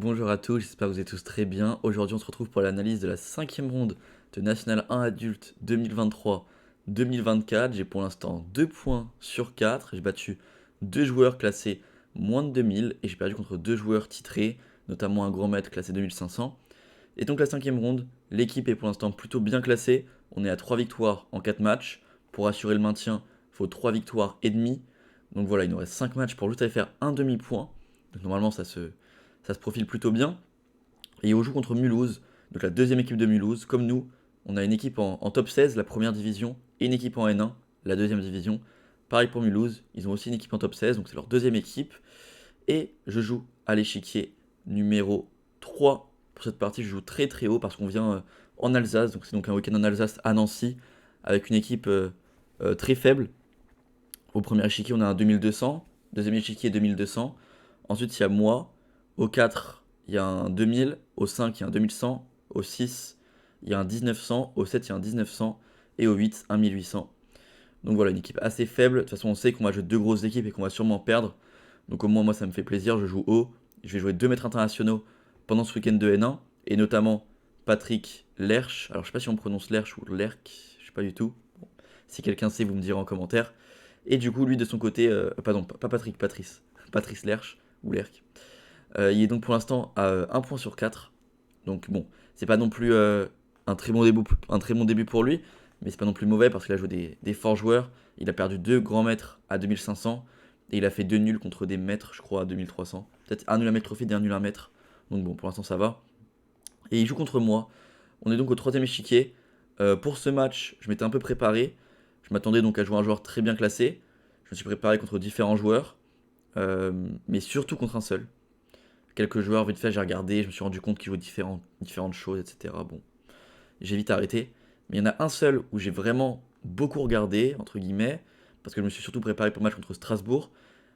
Bonjour à tous, j'espère que vous êtes tous très bien. Aujourd'hui, on se retrouve pour l'analyse de la cinquième ronde de National 1 adulte 2023-2024. J'ai pour l'instant 2 points sur 4. J'ai battu 2 joueurs classés moins de 2000 et j'ai perdu contre 2 joueurs titrés, notamment un grand maître classé 2500. Et donc la cinquième ronde, l'équipe est pour l'instant plutôt bien classée. On est à 3 victoires en 4 matchs. Pour assurer le maintien, il faut 3 victoires et demie. Donc voilà, il nous reste 5 matchs pour juste aller faire un demi-point. Donc normalement ça se profile plutôt bien. Et on joue contre Mulhouse, donc la deuxième équipe de Mulhouse. Comme nous, on a une équipe en top 16, la première division, et une équipe en N1, la deuxième division. Pareil pour Mulhouse, ils ont aussi une équipe en top 16, donc c'est leur deuxième équipe. Et je joue à l'échiquier numéro 3. Pour cette partie, je joue très très haut parce qu'on vient en Alsace, donc c'est donc un week-end en Alsace à Nancy, avec une équipe très faible. Au premier échiquier, on a un 2200, deuxième échiquier 2200. Ensuite, il y a moi. Au 4, il y a un 2000. Au 5, il y a un 2100. Au 6, il y a un 1900. Au 7, il y a un 1900. Et au 8, un 1800. Donc voilà, une équipe assez faible. De toute façon, on sait qu'on va jouer deux grosses équipes et qu'on va sûrement perdre. Donc au moins, moi, ça me fait plaisir. Je joue haut. Je vais jouer 2 mètres internationaux pendant ce week-end de N1. Et notamment Patrick Lerch. Alors, je sais pas si on prononce Lerch ou Lerch. Je sais pas du tout. Bon, si quelqu'un sait, vous me direz en commentaire. Et du coup, lui de son côté, pardon, pas Patrick, Patrice. Patrice Lerch, ou Lerch. Il est donc pour l'instant à 1 point sur 4. Donc bon, c'est pas non plus un très bon début pour lui, mais c'est pas non plus mauvais parce qu'il a joué des forts joueurs. Il a perdu 2 grands maîtres à 2500 et il a fait 2 nuls contre des maîtres, je crois, à 2300. Peut-être un nul à mètre trophée et un nul à mètre. Donc bon, pour l'instant ça va. Et il joue contre moi. On est donc au troisième échiquier. Pour ce match, je m'étais un peu préparé. Je m'attendais donc à jouer un joueur très bien classé. Je me suis préparé contre différents joueurs, mais surtout contre un seul. Quelques joueurs, vite fait, j'ai regardé, je me suis rendu compte qu'ils jouaient différentes choses, etc. Bon, j'ai vite arrêté. Mais il y en a un seul où j'ai vraiment beaucoup regardé, entre guillemets, parce que je me suis surtout préparé pour le match contre Strasbourg.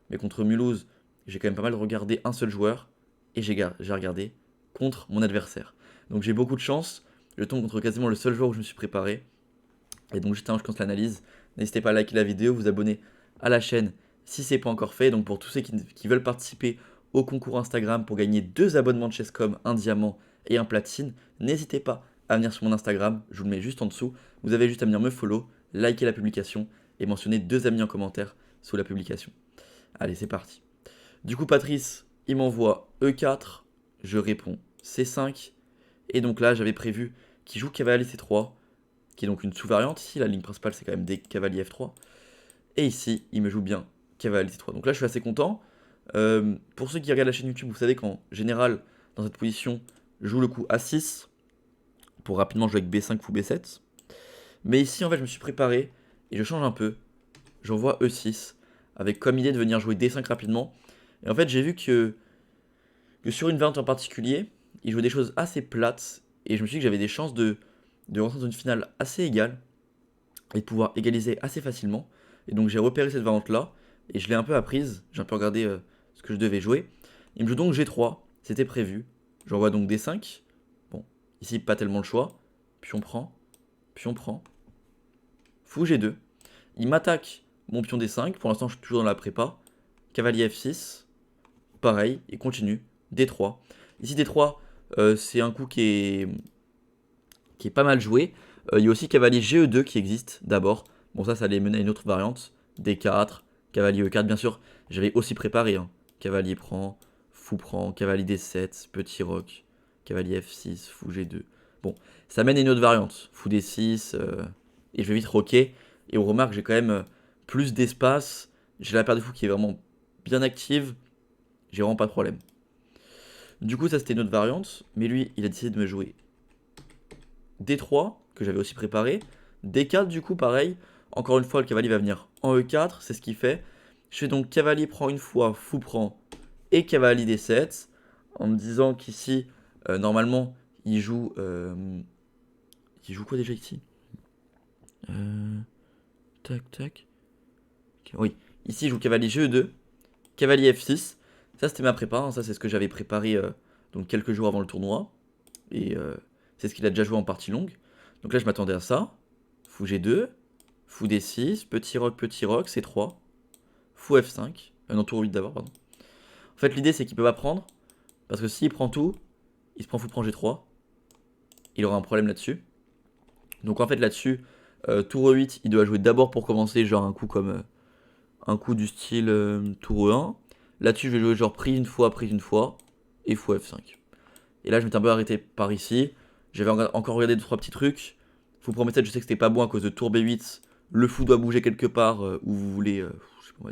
Mais contre Mulhouse, j'ai quand même pas mal regardé un seul joueur, et j'ai regardé contre mon adversaire. Donc j'ai beaucoup de chance, je tombe contre quasiment le seul joueur où je me suis préparé. Et donc juste avant que je commence l'analyse, n'hésitez pas à liker la vidéo, vous abonner à la chaîne si ce n'est pas encore fait. Donc pour tous ceux qui veulent participer au concours Instagram pour gagner 2 abonnements de Chesscom, un diamant et un platine, n'hésitez pas à venir sur mon Instagram, je vous le mets juste en dessous. Vous avez juste à venir me follow, liker la publication et mentionner 2 amis en commentaire sous la publication. Allez, c'est parti. Du coup, Patrice, il m'envoie E4, je réponds C5. Et donc là, j'avais prévu qu'il joue cavalier C3, qui est donc une sous-variante. Ici, la ligne principale, c'est quand même des cavaliers F3. Et ici, il me joue bien cavalier C3. Donc là, je suis assez content. Pour ceux qui regardent la chaîne YouTube, vous savez qu'en général, dans cette position, je joue le coup A6 pour rapidement jouer avec B5 ou B7. Mais ici, en fait, je me suis préparé et je change un peu. J'envoie E6 avec comme idée de venir jouer D5 rapidement. Et en fait, j'ai vu que sur une variante en particulier, il jouait des choses assez plates. Et je me suis dit que j'avais des chances de rentrer dans une finale assez égale et de pouvoir égaliser assez facilement. Et donc j'ai repéré cette variante là et je l'ai un peu apprise, j'ai un peu regardé ce que je devais jouer. Il me joue donc G3, c'était prévu. J'envoie donc D5. Bon, ici pas tellement le choix. Puis on prend, puis on prend. Fou G2. Il m'attaque mon pion D5, pour l'instant je suis toujours dans la prépa. Cavalier F6, pareil, et continue. D3. Ici D3, c'est un coup qui est pas mal joué. Il y a aussi cavalier GE2 qui existe d'abord. Bon, ça allait mener à une autre variante. D4, cavalier E4, bien sûr. J'avais aussi préparé. Hein. Cavalier prend, cavalier D7, petit roc, cavalier F6, fou G2. Bon, ça mène à une autre variante. Fou D6, et je vais vite roquer. Et on remarque que j'ai quand même plus d'espace. J'ai la paire de fou qui est vraiment bien active. J'ai vraiment pas de problème. Du coup, ça c'était une autre variante. Mais lui, il a décidé de me jouer D3, que j'avais aussi préparé. D4, du coup, pareil. Encore une fois, le cavalier va venir en E4, c'est ce qu'il fait. Je fais donc cavalier prend une fois, fou prend, et cavalier D7. En me disant qu'ici, normalement, il joue quoi déjà ici euh, Tac, tac. Oui, ici, il joue cavalier GE2, cavalier F6. Ça, c'était ma prépa. Hein. Ça, c'est ce que j'avais préparé donc quelques jours avant le tournoi. Et c'est ce qu'il a déjà joué en partie longue. Donc là, je m'attendais à ça. Fou G2, fou D6, petit roc, C3, fou F5. Non, tour 8 d'abord, pardon. En fait, l'idée, c'est qu'il peut pas prendre, Parce que s'il prend tout, il se prend fou prend G3. Il aura un problème là-dessus. Donc en fait là-dessus, tour E8, il doit jouer d'abord pour commencer, genre un coup comme un coup du style tour E1. Là-dessus, je vais jouer genre prise une fois, et fou F5. Et là, je m'étais un peu arrêté par ici. J'avais encore regardé 2-3 petits trucs. Fou prend B7, je sais que c'était pas bon à cause de tour B8. Le fou doit bouger quelque part où vous voulez, je sais pas,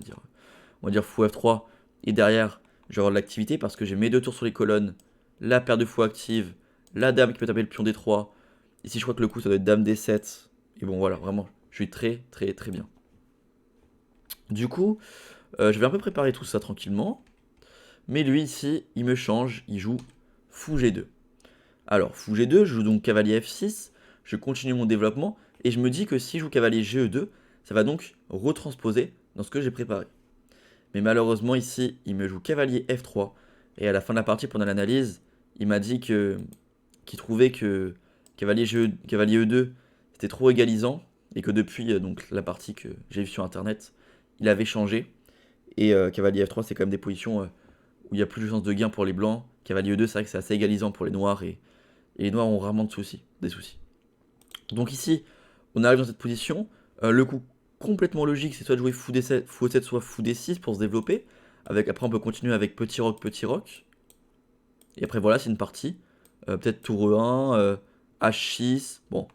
on va dire fou F3. Et derrière, je vais avoir de l'activité parce que j'ai mes deux tours sur les colonnes. La paire de fou active, la dame qui peut taper le pion D3. Ici, je crois que le coup, ça doit être dame D7. Et bon, voilà, vraiment, je suis très, très, très bien. Du coup, je vais un peu préparer tout ça tranquillement. Mais lui, ici, il me change, il joue fou G2. Alors, fou G2, je joue donc cavalier F6, je continue mon développement, et je me dis que si je joue cavalier GE2, ça va donc retransposer dans ce que j'ai préparé. Mais malheureusement, ici, il me joue cavalier F3, et à la fin de la partie, pendant l'analyse, il m'a dit qu'il trouvait que cavalier E2, c'était trop égalisant, et que depuis donc, la partie que j'ai vue sur Internet, il avait changé, et cavalier F3, c'est quand même des positions où il y a plus de chances de gain pour les blancs. Cavalier E2, c'est vrai que c'est assez égalisant pour les noirs, et les noirs ont rarement des soucis. Donc ici, on arrive dans cette position. Le coup complètement logique, c'est soit de jouer fou D7, fou E7, soit fou D6 pour se développer. Après, on peut continuer avec petit roc, petit roc. Et après, voilà, c'est une partie. Peut-être tour E1, H6. Bon,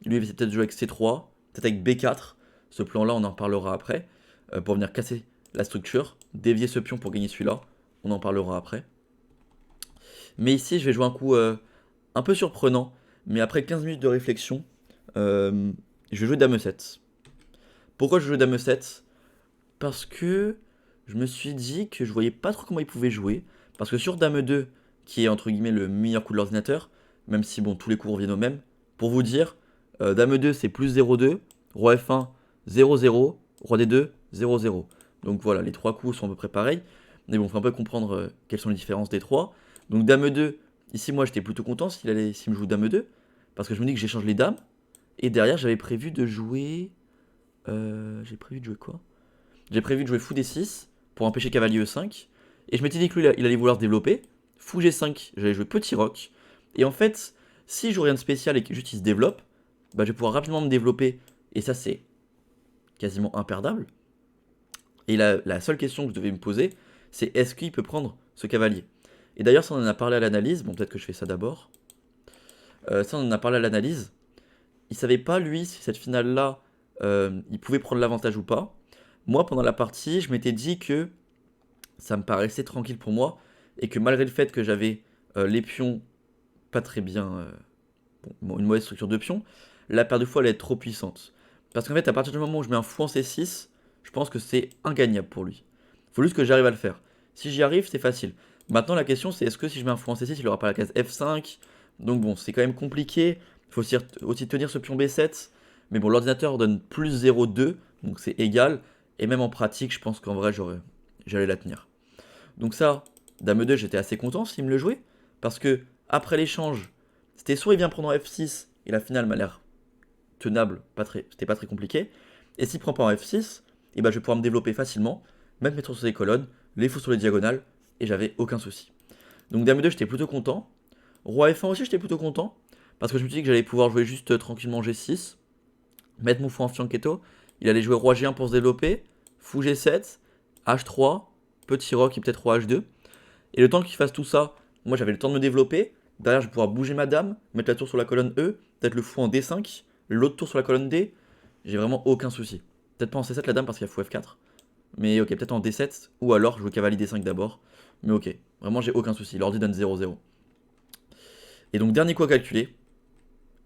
lui, il va peut-être jouer avec C3, peut-être avec B4. Ce plan-là, on en parlera après. Pour venir casser la structure, dévier ce pion pour gagner celui-là. On en parlera après. Mais ici, je vais jouer un coup un peu surprenant. Mais après 15 minutes de réflexion, je vais jouer Dame 7. Pourquoi je joue Dame 7? Parce que je me suis dit que je voyais pas trop comment il pouvait jouer. Parce que sur Dame 2, qui est entre guillemets le meilleur coup de l'ordinateur, même si bon tous les coups reviennent au même, pour vous dire, Dame 2 c'est plus 0,2, Roi F1 0,0, Roi D2 0,0. Donc voilà, les trois coups sont à peu près pareils. Mais bon, faut un peu comprendre quelles sont les différences des trois. Donc Dame 2, ici moi j'étais plutôt content s'il me joue Dame 2. Parce que je me dis que j'échange les dames. Et derrière j'avais prévu de jouer... j'ai prévu de jouer quoi? J'ai prévu de jouer fou D6 pour empêcher cavalier E5. Et je m'étais dit que lui, il allait vouloir se développer. Fou G5, j'allais jouer petit roc. Et en fait, si je joue rien de spécial et que juste il se développe, bah, je vais pouvoir rapidement me développer. Et ça, c'est quasiment imperdable. Et la seule question que je devais me poser, c'est est-ce qu'il peut prendre ce cavalier? Et d'ailleurs, ça on en a parlé à l'analyse. Bon, peut-être que je fais ça d'abord. Ça on en a parlé à l'analyse. Il savait pas, lui, si cette finale-là, il pouvait prendre l'avantage ou pas. Moi, pendant la partie, je m'étais dit que ça me paraissait tranquille pour moi, et que malgré le fait que j'avais les pions pas très bien, une mauvaise structure de pions, la paire de fou allait être trop puissante. Parce qu'en fait, à partir du moment où je mets un fou en C6, je pense que c'est ingagnable pour lui. Faut juste que j'arrive à le faire. Si j'y arrive, c'est facile. Maintenant, la question, c'est est-ce que si je mets un fou en C6, il aura pas la case F5? Donc bon, c'est quand même compliqué. Il faut aussi tenir ce pion B7. Mais bon, l'ordinateur donne plus 0,2, donc c'est égal. Et même en pratique, je pense qu'en vrai, j'allais la tenir. Donc ça, Dame 2, j'étais assez content s'il me le jouait. Parce que après l'échange, c'était soit il vient prendre en F6, et la finale m'a l'air tenable, c'était pas très compliqué. Et s'il prend pas en F6, et ben je vais pouvoir me développer facilement, mettre mes tours sur les colonnes, les fous sur les diagonales, et j'avais aucun souci. Donc Dame 2, j'étais plutôt content. Roi F1 aussi, j'étais plutôt content. Parce que je me suis dit que j'allais pouvoir jouer juste tranquillement G6, mettre mon fou en fianchetto. Il allait jouer Roi G1 pour se développer, fou G7, H3, petit roc et peut-être Roi H2. Et le temps qu'il fasse tout ça, moi j'avais le temps de me développer. Derrière, je vais pouvoir bouger ma dame, mettre la tour sur la colonne E, peut-être le fou en D5, l'autre tour sur la colonne D. J'ai vraiment aucun souci. Peut-être pas en C7 la dame parce qu'il y a fou F4. Mais ok, peut-être en D7, ou alors je joue cavalier D5 d'abord. Mais ok, vraiment j'ai aucun souci. L'ordi donne 0-0. Et donc, dernier coup à calculer.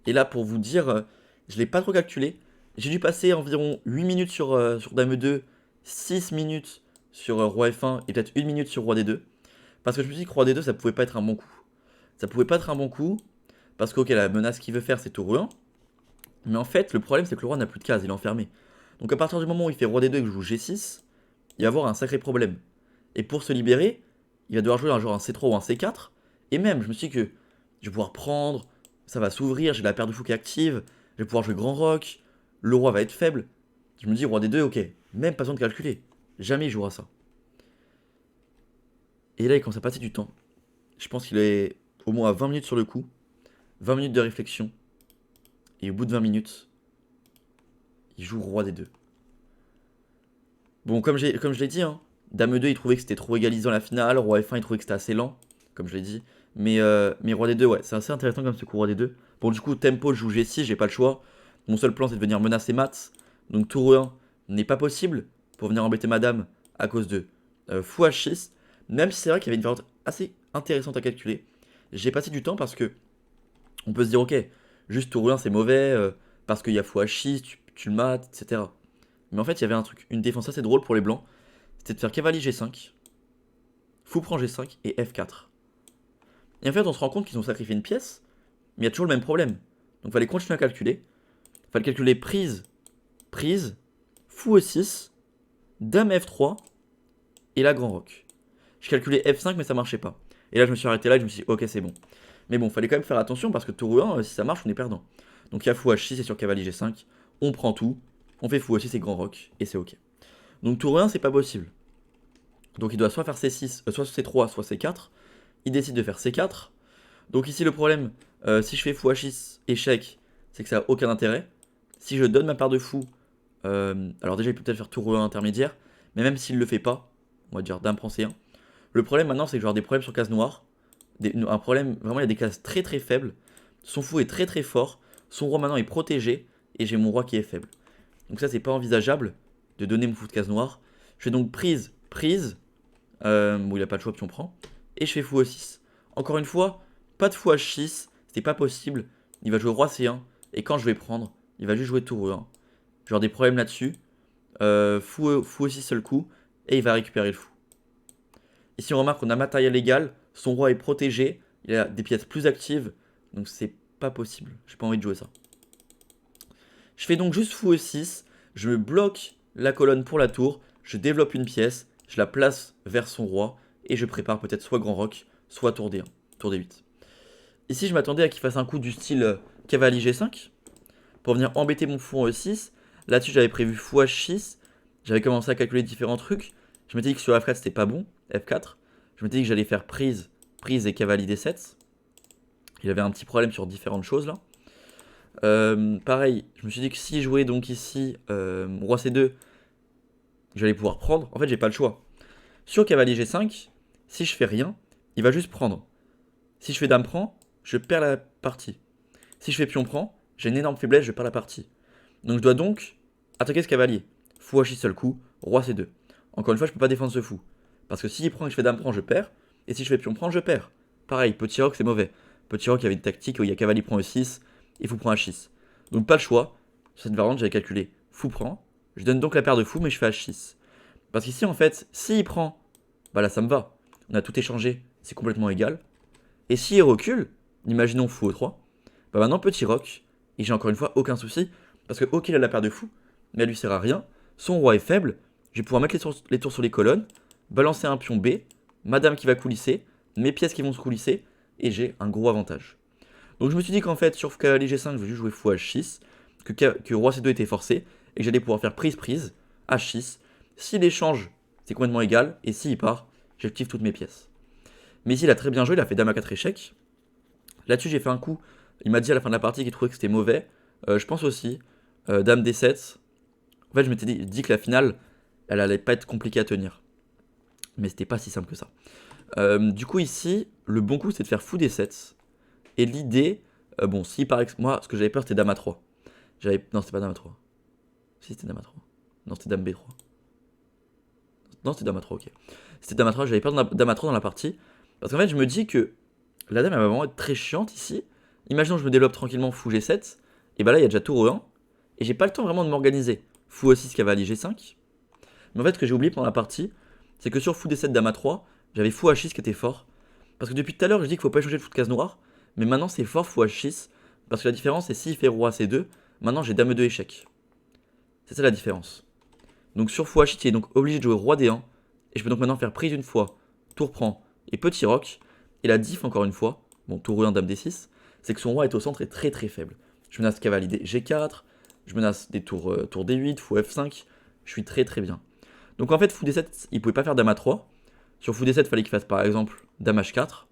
Et là, pour vous dire, je l'ai pas trop calculé. J'ai dû passer environ 8 minutes sur Dame 2, 6 minutes sur Roi F1 et peut-être 1 minute sur Roi D2. Parce que je me suis dit que Roi D2, ça pouvait pas être un bon coup. Ça pouvait pas être un bon coup. Parce que, ok, la menace qu'il veut faire, c'est tour E1. Mais en fait, le problème, c'est que le roi n'a plus de case, il est enfermé. Donc, à partir du moment où il fait Roi D2 et que je joue G6, il va avoir un sacré problème. Et pour se libérer, il va devoir jouer un C3 ou un C4. Et même, je me suis dit que je vais pouvoir prendre, ça va s'ouvrir, j'ai la paire de fou qui est active, je vais pouvoir jouer grand roc, le roi va être faible. Je me dis, Roi D2, ok, même pas besoin de calculer. Jamais il jouera ça. Et là, il commence à passer du temps. Je pense qu'il est au moins à 20 minutes sur le coup. 20 minutes de réflexion. Et au bout de 20 minutes, il joue roi des deux. Bon, comme je l'ai dit, hein, Dame 2, il trouvait que c'était trop égalisant la finale. Roi F1, il trouvait que c'était assez lent, comme je l'ai dit. Mais Roi des deux, ouais, c'est assez intéressant comme ce coup Roi des deux. Bon, du coup, tempo, je joue G6, j'ai pas le choix. Mon seul plan, c'est de venir menacer Mats. Donc, tour E1 n'est pas possible pour venir embêter Madame à cause de fou H6. Même si c'est vrai qu'il y avait une variante assez intéressante à calculer. J'ai passé du temps parce que on peut se dire, ok, juste tour E1 c'est mauvais, parce qu'il y a fou H6, tu le mates, etc. Mais en fait, il y avait un truc, une défense assez drôle pour les blancs, c'était de faire cavalier G5, fou prend G5 et F4. Et en fait, on se rend compte qu'ils ont sacrifié une pièce, mais il y a toujours le même problème. Donc il fallait continuer à calculer. Il fallait calculer prise, prise, fou E6, dame F3 et la grand roc. Je calculais F5 mais ça marchait pas. Et là je me suis arrêté là et je me suis dit ok c'est bon. Mais bon, fallait quand même faire attention parce que tour E1, si ça marche, on est perdant. Donc il y a fou H6 et sur cavalier G5, on prend tout, on fait fou E6 et grand roc et c'est ok. Donc tour E1 c'est pas possible. Donc il doit soit faire C6, soit C3, soit C4. Il décide de faire C4. Donc ici le problème, si je fais fou H6 échec, c'est que ça n'a aucun intérêt. Si je donne ma part de fou, alors déjà il peut peut-être faire tour E1 intermédiaire, mais même s'il le fait pas, on va dire dame prend C1. Le problème maintenant c'est que je vais avoir des problèmes sur case noire. Un problème, vraiment il y a des cases très très faibles. Son fou est très très fort, son roi maintenant est protégé, et j'ai mon roi qui est faible. Donc ça c'est pas envisageable de donner mon fou de case noire. Je fais donc prise, prise, où il n'a pas de choix puis on prend, et je fais fou E6. Encore une fois, pas de fou H6, c'était pas possible. Il va jouer roi C1, et quand je vais prendre, il va juste jouer tour E1. Je vais avoir des problèmes là-dessus. Fou E6 seul coup, et il va récupérer le fou. Ici on remarque qu'on a matériel égal, son roi est protégé, il a des pièces plus actives, donc c'est pas possible. J'ai pas envie de jouer ça. Je fais donc juste fou E6, je me bloque la colonne pour la tour, je développe une pièce, je la place vers son roi, et je prépare peut-être soit grand roc, soit tour D1, tour D8. Ici je m'attendais à qu'il fasse un coup du style cavalier G5, pour venir embêter mon fou en E6. Là-dessus j'avais prévu fou H6, j'avais commencé à calculer différents trucs, je m'étais dit que sur F4 c'était pas bon, F4, je m'étais dit que j'allais faire prise, prise et cavalier D7. Il avait un petit problème sur différentes choses là. Pareil, je me suis dit que si je jouais donc ici roi C2, j'allais pouvoir prendre. En fait, j'ai pas le choix. Sur cavalier G5, si je fais rien, il va juste prendre. Si je fais dame prend, je perds la partie. Si je fais pion prend, j'ai une énorme faiblesse, je perds la partie. Donc je dois donc attaquer ce cavalier. Fou H6 seul coup, roi C2. Encore une fois, je peux pas défendre ce fou. Parce que s'il prend et que je fais dame prend, je perds. Et si je fais pion prend, je perds. Pareil, petit roc, c'est mauvais. Petit roc, il y avait une tactique où il y a cavalier prend E6 et fou prend H6. Donc pas le choix. Sur cette variante, j'avais calculé fou prend. Je donne donc la paire de fou, mais je fais H6. Parce qu'ici, en fait, s'il prend, bah là, ça me va. On a tout échangé, c'est complètement égal. Et s'il recule, imaginons fou E3, bah maintenant petit roc, et j'ai encore une fois aucun souci, parce que ok, il a la paire de fou, mais elle lui sert à rien. Son roi est faible, je vais pouvoir mettre les tours sur les colonnes, balancer un pion B, madame qui va coulisser, mes pièces qui vont se coulisser, et j'ai un gros avantage. Donc je me suis dit qu'en fait, sur cavalier G5, je vais juste jouer fou H6, que roi C2 était forcé, et que j'allais pouvoir faire prise-prise, H6. S'il échange, c'est complètement égal, et s'il part, j'active toutes mes pièces. Mais ici, il a très bien joué, il a fait dame à 4 échecs. Là-dessus, j'ai fait un coup, il m'a dit à la fin de la partie qu'il trouvait que c'était mauvais. Je pense aussi, dame D7. En fait, je m'étais dit que la finale, elle allait pas être compliquée à tenir. Mais c'était pas si simple que ça. Du coup, ici, le bon coup, c'est de faire fou D7. Et l'idée, bon, si par exemple, moi, ce que j'avais peur, c'était dame A3. Non, c'était pas dame A3. Si, c'était dame A3. Non, c'était dame B3. Non, c'était dame A3, ok. C'était dame A3, j'avais peur de dame A3 dans la partie. Parce qu'en fait, je me dis que la dame, elle va vraiment être très chiante ici. Imaginons que je me développe tranquillement fou G7. Et bah là, il y a déjà tour E1. Et j'ai pas le temps vraiment de m'organiser. Fou E6, cavalier G5. Mais en fait, ce que j'ai oublié pendant la partie, c'est que sur fou D7, dame A3, j'avais fou H6 qui était fort. Parce que depuis tout à l'heure, je dis qu'il faut pas échanger le fou de case noire. Mais maintenant, c'est fort fou H6. Parce que la différence, c'est s'il fait roi C2, maintenant j'ai dame E2 échec. C'est ça la différence. Donc sur fou H6, il est donc obligé de jouer roi D1. Et je peux donc maintenant faire prise une fois, tour prend et petit roc. Et la diff, encore une fois, bon, tour E1, dame D6, c'est que son roi est au centre et très très faible. Je menace cavalier G4, je menace des tours D8, fou F5, je suis très très bien. Donc en fait, fou D7, il pouvait pas faire dame A3. Sur fou D7, il fallait qu'il fasse par exemple dame H4.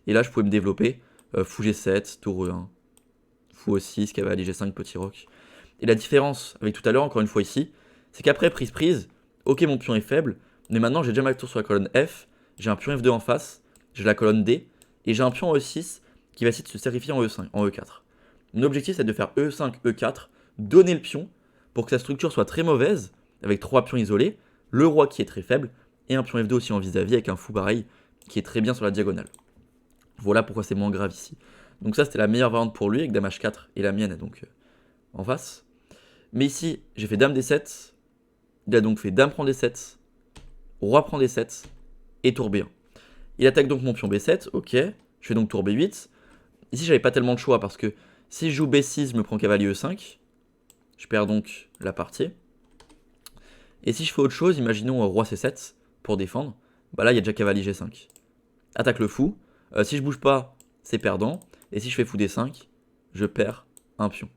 Et là, je pouvais me développer. Fou G7, tour E1, fou E6, cavalier G5, petit roc. Et la différence avec tout à l'heure, encore une fois ici, c'est qu'après prise, ok, mon pion est faible, mais maintenant j'ai déjà ma tour sur la colonne F, j'ai un pion F2 en face, j'ai la colonne D, et j'ai un pion E6 qui va essayer de se sacrifier en E5, en E4. Mon objectif, c'est de faire E5, E4, donner le pion, pour que sa structure soit très mauvaise, avec 3 pions isolés, le roi qui est très faible, et un pion F2 aussi en vis-à-vis, avec un fou pareil, qui est très bien sur la diagonale. Voilà pourquoi c'est moins grave ici. Donc ça, c'était la meilleure variante pour lui, avec Dame H4, et la mienne, donc en face. Mais ici, j'ai fait Dame D7, il a donc fait Dame prend D7, Roi prend D7, et tour B1. Il attaque donc mon pion B7, ok, je fais donc tour B8. Ici, j'avais pas tellement de choix, parce que si je joue B6, je me prends cavalier E5, je perds donc la partie. Et si je fais autre chose, imaginons roi C7 pour défendre, bah là il y a déjà cavalier G5. Attaque le fou, si je bouge pas, c'est perdant, et si je fais fou D5, je perds un pion.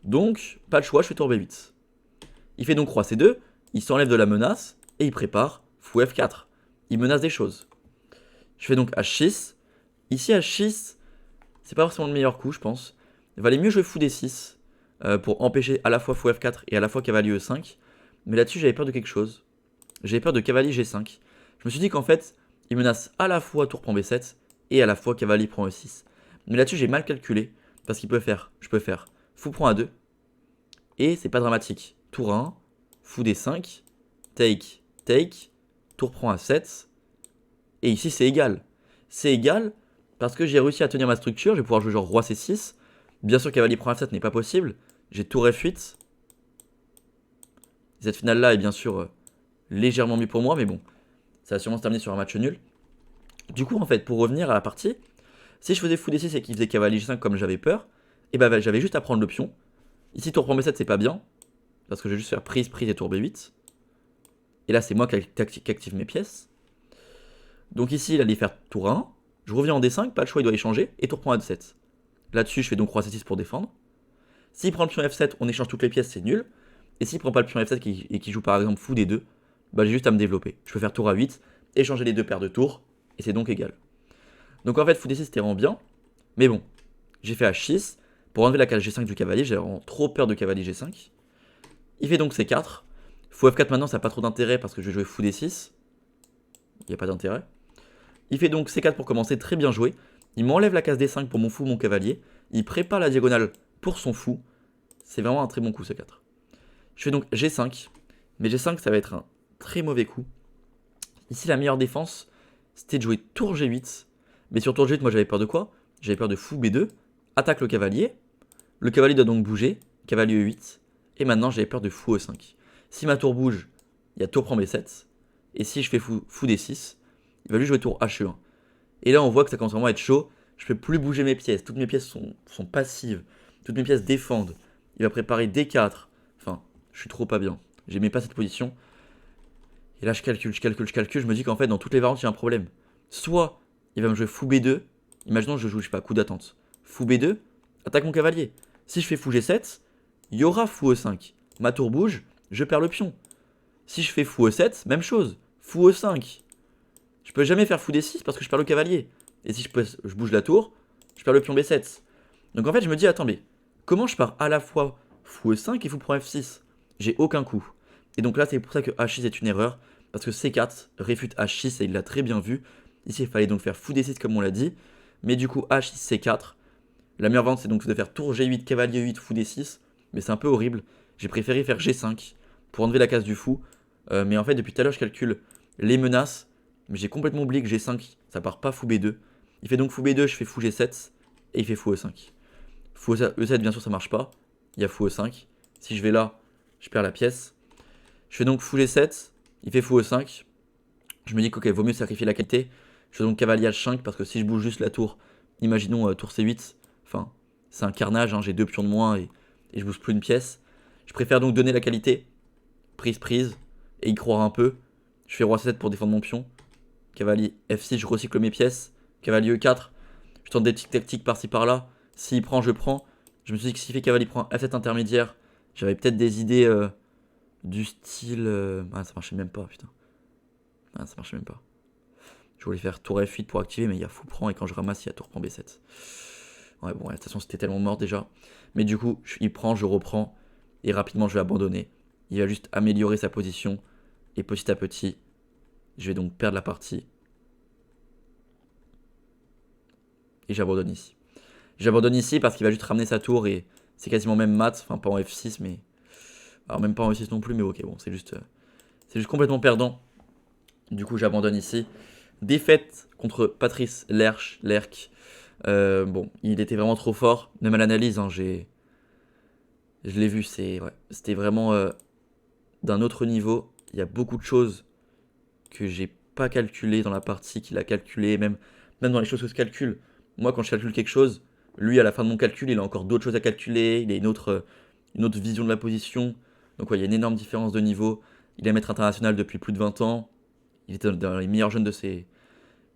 Donc, pas le choix, je fais tour B8. Il fait donc roi C2, il s'enlève de la menace, et il prépare fou F4. Il menace des choses. Je fais donc H6. Ici H6, c'est pas forcément le meilleur coup, je pense. Il valait mieux jouer fou D6, pour empêcher à la fois fou F4 et à la fois cavalier E5. Mais là-dessus, j'avais peur de quelque chose. J'avais peur de cavalier G5. Je me suis dit qu'en fait, il menace à la fois tour prend B7 et à la fois cavalier prend E6. Mais là-dessus, j'ai mal calculé. Parce qu'il peut faire, je peux faire fou prend A2. Et c'est pas dramatique. Tour 1, fou D5, take, take, tour prend A7. Et ici, c'est égal. C'est égal parce que j'ai réussi à tenir ma structure. Je vais pouvoir jouer genre roi C6. Bien sûr, cavalier prend F7 n'est pas possible. J'ai tour F8. Cette finale-là est bien sûr légèrement mieux pour moi, mais bon, ça va sûrement se terminer sur un match nul. Du coup, en fait, pour revenir à la partie, si je faisais fou D6 et qu'il faisait cavalier G5 comme j'avais peur, et bah j'avais juste à prendre le pion. Ici, tour prend B7, c'est pas bien, parce que je vais juste faire prise, prise et tour B8. Et là, c'est moi qui active mes pièces. Donc ici, il allait faire tour 1. Je reviens en D5, pas le choix, il doit y changer, et tour prend A7. Là-dessus, je fais donc roi C6 pour défendre. S'il prend le pion F7, on échange toutes les pièces, c'est nul. Et s'il prend pas le pion F7 et qu'il joue par exemple fou D2, bah j'ai juste à me développer. Je peux faire tour A8, échanger les deux paires de tours, et c'est donc égal. Donc en fait, fou D6 c'était vraiment bien, mais bon, j'ai fait H6, pour enlever la case G5 du cavalier, j'ai vraiment trop peur de cavalier G5. Il fait donc C4, fou F4 maintenant ça n'a pas trop d'intérêt parce que je vais jouer fou D6, il n'y a pas d'intérêt. Il fait donc C4 pour commencer, très bien joué, il m'enlève la case D5 pour mon fou, mon cavalier, il prépare la diagonale pour son fou, c'est vraiment un très bon coup C4. Je fais donc G5, mais G5 ça va être un très mauvais coup. Ici la meilleure défense c'était de jouer tour G8, mais sur tour G8 moi j'avais peur de quoi? J'avais peur de fou B2, attaque le cavalier doit donc bouger, cavalier E8, et maintenant j'avais peur de fou E5. Si ma tour bouge, il y a tour prend B7, et si je fais fou D6, il va lui jouer tour HE1. Et là on voit que ça commence vraiment à être chaud, je peux plus bouger mes pièces, toutes mes pièces sont passives, toutes mes pièces défendent, il va préparer D4, enfin je suis trop pas bien, j'aimais pas cette position. Et là je calcule, je me dis qu'en fait dans toutes les variantes il y a un problème. Soit il va me jouer fou B2, imaginons que je joue, je sais pas, coup d'attente. Fou B2, attaque mon cavalier. Si je fais fou G7, il y aura fou E5. Ma tour bouge, je perds le pion. Si je fais fou E7, même chose. Fou E5. Je peux jamais faire fou D6 parce que je perds le cavalier. Et si je bouge la tour, je perds le pion B7. Donc en fait je me dis, attends mais, comment je pars à la fois fou E5 et fou prend F6? J'ai aucun coup. Et donc là c'est pour ça que H6 est une erreur. Parce que C4 réfute H6 et il l'a très bien vu. Ici il fallait donc faire fou D6 comme on l'a dit. Mais du coup H6 C4. La meilleure vente c'est donc de faire tour G8, cavalier 8, fou D6. Mais c'est un peu horrible. J'ai préféré faire G5 pour enlever la case du fou. Mais en fait depuis tout à l'heure je calcule les menaces. Mais j'ai complètement oublié que G5 ça part pas fou B2. Il fait donc fou B2, je fais fou G7. Et il fait fou E5. Fou E7 bien sûr ça marche pas. Il y a fou E5. Si je vais là, je perds la pièce. Je fais donc fou G7. Il fait fou E5. Je me dis qu'ok, vaut mieux sacrifier la qualité. Je fais donc cavalier H5 parce que si je bouge juste la tour, imaginons tour C8, enfin c'est un carnage, hein, j'ai deux pions de moins et je bouge plus une pièce. Je préfère donc donner la qualité, prise, et y croire un peu. Je fais roi C7 pour défendre mon pion. Cavalier F6, je recycle mes pièces. Cavalier E4, je tente des petites tactiques par-ci par-là. S'il prend, je prends. Je me suis dit que s'il fait cavalier prend F7 intermédiaire, j'avais peut-être des idées du style... Ah ça marchait même pas, putain. Ah ça marchait même pas. Je voulais faire tour F8 pour activer, mais il y a fou prend, et quand je ramasse, il y a tour prend B7. Ouais, bon, la station c'était tellement mort déjà. Mais du coup, il prend, je reprends, et rapidement je vais abandonner. Il va juste améliorer sa position, et petit à petit, je vais donc perdre la partie. Et j'abandonne ici. J'abandonne ici parce qu'il va juste ramener sa tour, et c'est quasiment même mat, enfin pas en F6, mais... Alors même pas en F6 non plus, mais ok, bon, c'est juste complètement perdant. Du coup, j'abandonne ici. Défaite contre Patrice Lerck. Bon, il était vraiment trop fort. Même à l'analyse, hein, je l'ai vu, c'était vraiment d'un autre niveau. Il y a beaucoup de choses que j'ai pas calculées dans la partie qu'il a calculées, même dans les choses que je calcule. Moi, quand je calcule quelque chose, lui, à la fin de mon calcul, il a encore d'autres choses à calculer. Il a une autre vision de la position. Donc, ouais, il y a une énorme différence de niveau. Il est maître international depuis plus de 20 ans. Il était dans les meilleurs jeunes de ses.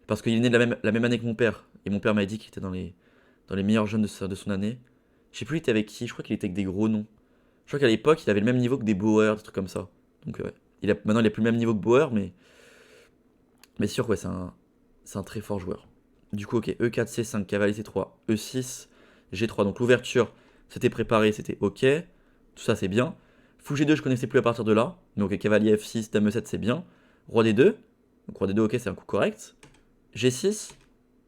Parce qu'il est né de la même année que mon père. Et mon père m'a dit qu'il était dans les meilleurs jeunes de son année. Je sais plus, il était avec qui. Je crois qu'il était avec des gros noms. Je crois qu'à l'époque, il avait le même niveau que des Bauer, des trucs comme ça. Donc, ouais. Maintenant, il a plus le même niveau que Bauer, mais sûr, ouais, c'est un très fort joueur. Du coup, ok, E4, C5, cavalier C3, E6, G3. Donc, l'ouverture, c'était préparé, c'était ok. Tout ça, c'est bien. Fou G2, je connaissais plus à partir de là. Donc, cavalier F6, dame E7, c'est bien. Roi D2. Donc, roi D2, ok, c'est un coup correct. G6,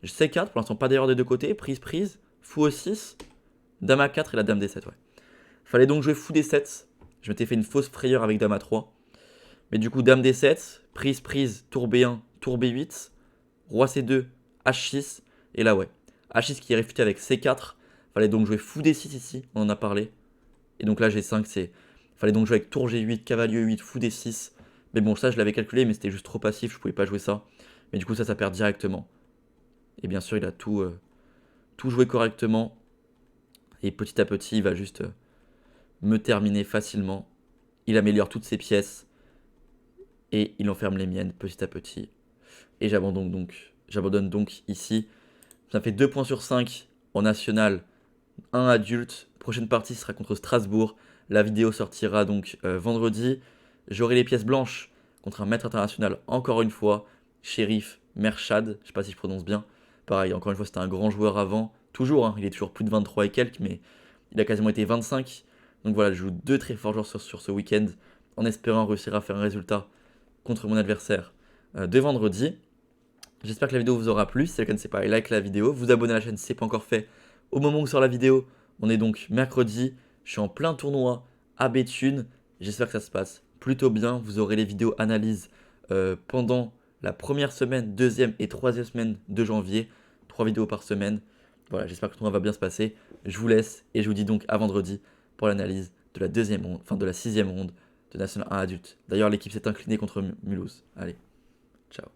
C4, pour l'instant, pas d'erreur des deux côtés. Prise. Fou E6, dame A4 et la dame D7, ouais. Fallait donc jouer fou D7. Je m'étais fait une fausse frayeur avec dame A3. Mais du coup, dame D7, prise, tour B1, tour B8, roi C2, H6. Et là, ouais. H6 qui est réfuté avec C4. Fallait donc jouer fou D6 ici, on en a parlé. Et donc là, G5, fallait donc jouer avec tour G8, cavalier E8, fou D6. Mais bon, ça, je l'avais calculé, mais c'était juste trop passif, je pouvais pas jouer ça. Mais du coup, ça perd directement. Et bien sûr, il a tout joué correctement. Et petit à petit, il va juste me terminer facilement. Il améliore toutes ses pièces. Et il enferme les miennes petit à petit. Et j'abandonne donc ici. Ça fait 2 points sur 5 en national, 1 adulte. Prochaine partie sera contre Strasbourg. La vidéo sortira donc vendredi. J'aurai les pièces blanches contre un maître international encore une fois. Shérif Merchad, je sais pas si je prononce bien. Pareil, encore une fois, c'était un grand joueur avant. Toujours, hein, il est toujours plus de 23 et quelques, mais il a quasiment été 25. Donc voilà, je joue 2 très forts joueurs sur ce week-end, en espérant réussir à faire un résultat contre mon adversaire de vendredi. J'espère que la vidéo vous aura plu. Si c'est le cas, n'hésitez pas à like la vidéo, vous abonner à la chaîne si ce n'est pas encore fait. Au moment où sort la vidéo, on est donc mercredi. Je suis en plein tournoi à Béthune. J'espère que ça se passe plutôt bien. Vous aurez les vidéos analyses pendant la première semaine, deuxième et troisième semaine de janvier. 3 vidéos par semaine. Voilà, j'espère que le tournoi va bien se passer. Je vous laisse et je vous dis donc à vendredi pour l'analyse de la deuxième ronde, enfin de la 6e ronde de National 1 adulte. D'ailleurs, l'équipe s'est inclinée contre Mulhouse. Allez, ciao.